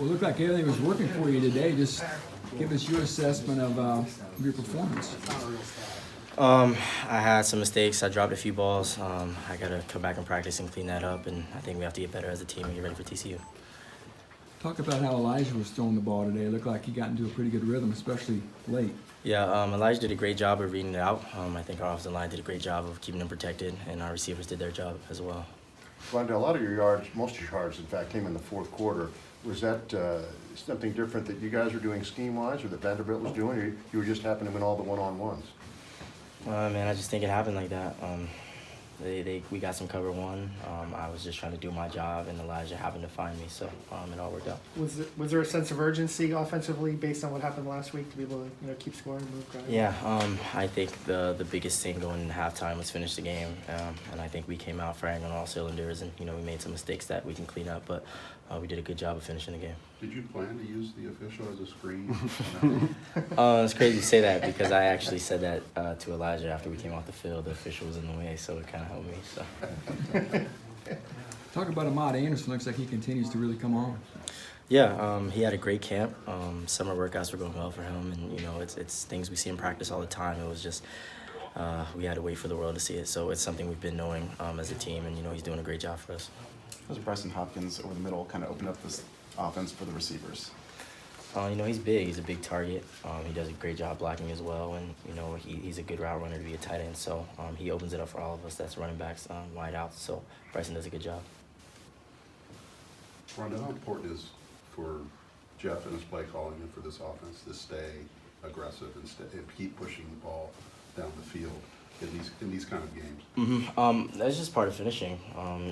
Well, it looked like everything was working for you today. Just give us your assessment of your performance. I had some mistakes. I dropped a few balls. I got to come back and practice and clean that up, and I think we have to get better as a team and get ready for TCU. Talk about how Elijah was throwing the ball today. It looked like he got into a pretty good rhythm, especially late. Yeah, Elijah did a great job of reading it out. I think our offensive line did a great job of keeping him protected, and our receivers did their job as well. Rondale, a lot of your yards, most of your yards, in fact, came in the fourth quarter. Was that something different that you guys were doing scheme-wise or that Vanderbilt was doing, or you were just happening to win all the one-on-ones? Man, I just think it happened like that. We got some cover one. I was just trying to do my job, and Elijah happened to find me, so it all worked out. Was there a sense of urgency offensively based on what happened last week to be able to keep scoring, move guys? Yeah, I think the biggest thing going into halftime was finish the game, and I think we came out firing on all cylinders, and we made some mistakes that we can clean up, but we did a good job of finishing the game. Did you plan to use the official as a screen? It's crazy to say that because I actually said that to Elijah after we came off the field. The official was in the way, so it kind of helped me. So. Talk about Ahmad Anderson. Looks like he continues to really come on. Yeah, he had a great camp. Summer workouts were going well for him, and it's things we see in practice all the time. It was just we had to wait for the world to see it. So it's something we've been knowing as a team, and he's doing a great job for us. How's Bryson Hopkins over the middle kind of opened up this offense for the receivers? He's big. He's a big target. He does a great job blocking as well, and he's a good route runner to be a tight end. So he opens it up for all of us. That's running backs, wide out. So Bryson does a good job. Rondale, how important is for Jeff and his play calling and for this offense to stay aggressive and keep pushing the ball down the field in these kind of games? That's just part of finishing.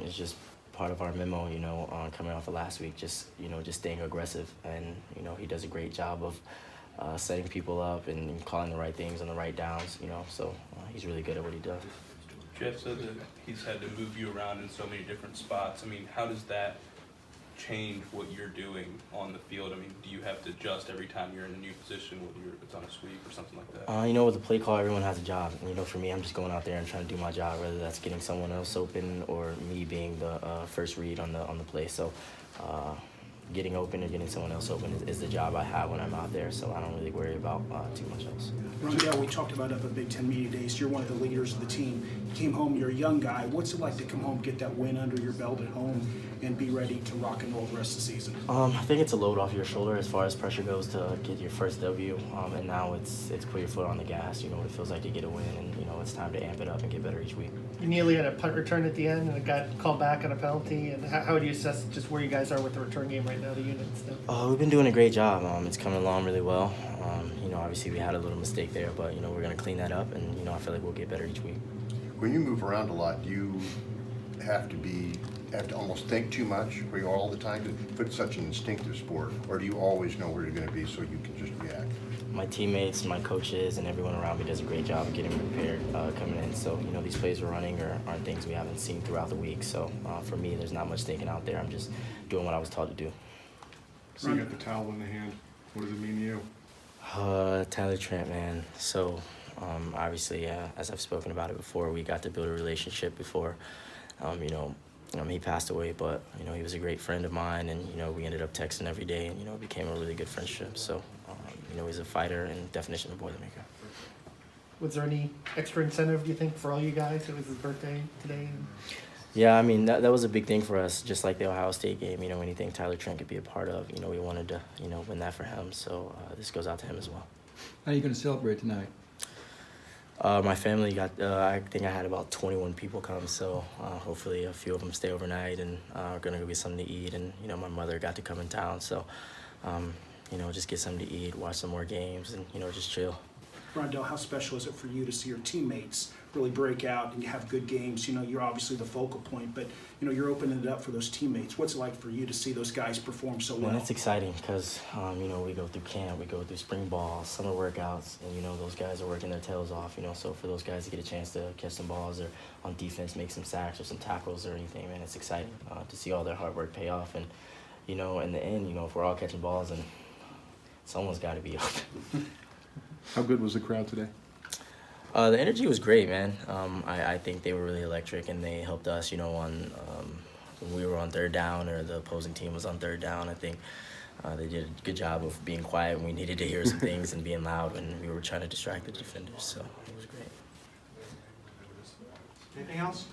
It's just part of our memo, coming off of last week, just staying aggressive, and he does a great job of setting people up and calling the right things on the right downs, so he's really good at what he does. Jeff said that he's had to move you around in so many different spots. I mean, how does that change what you're doing on the field? I mean, do you have to adjust every time you're in a new position, whether it's on a sweep or something like that? With the play call, everyone has a job. And, for me, I'm just going out there and trying to do my job, whether that's getting someone else open or me being the first read on the play. So getting open or getting someone else open is the job I have when I'm out there. So I don't really worry about too much else. Rondale, we talked about up at Big Ten Media Days. You're one of the leaders of the team. You came home, you're a young guy. What's it like to come home, get that win under your belt at home, and be ready to rock and roll the rest of the season? I think it's a load off your shoulder as far as pressure goes to get your first W, and now it's put your foot on the gas. It feels like you get a win, and it's time to amp it up and get better each week. You nearly had a punt return at the end, and it got called back on a penalty. And how would you assess just where you guys are with the return game right now, the unit and stuff? We've been doing a great job. It's coming along really well. Obviously we had a little mistake there, but we're going to clean that up, and I feel like we'll get better each week. When you move around a lot, do you have to almost think too much, or you all the time, to put such an instinctive sport, or do you always know where you're going to be so you can just react? My teammates, my coaches, and everyone around me does a great job of getting prepared coming in. So, these plays we're running aren't things we haven't seen throughout the week. So, for me, there's not much thinking out there. I'm just doing what I was taught to do. So you got the towel in the hand. What does it mean to you? Tyler Trent, man. So, obviously, as I've spoken about it before, we got to build a relationship before, he passed away, but, he was a great friend of mine, and, we ended up texting every day, and, it became a really good friendship. So, he's a fighter and definition of Boilermaker. Was there any extra incentive, do you think, for all you guys? It was his birthday today. Yeah, that was a big thing for us, just like the Ohio State game. Anything Tyler Trent could be a part of, we wanted to, win that for him. So this goes out to him as well. How are you going to celebrate tonight? My family I think I had about 21 people come, so hopefully a few of them stay overnight and are going to go get something to eat. And, my mother got to come in town, so, just get something to eat, watch some more games, and, just chill. Rondale, how special is it for you to see your teammates really break out and you have good games? You're obviously the focal point, but, you're opening it up for those teammates. What's it like for you to see those guys perform so well? Man, it's exciting because, we go through camp, we go through spring ball, summer workouts, and, those guys are working their tails off, so for those guys to get a chance to catch some balls or on defense make some sacks or some tackles or anything, man, it's exciting to see all their hard work pay off. And, in the end, if we're all catching balls, and someone's got to be open. How good was the crowd today? The energy was great, man. I think they were really electric, and they helped us, on when we were on third down or the opposing team was on third down. I think They did a good job of being quiet when we needed to hear some things and being loud when we were trying to distract the defenders. So it was great. Anything else?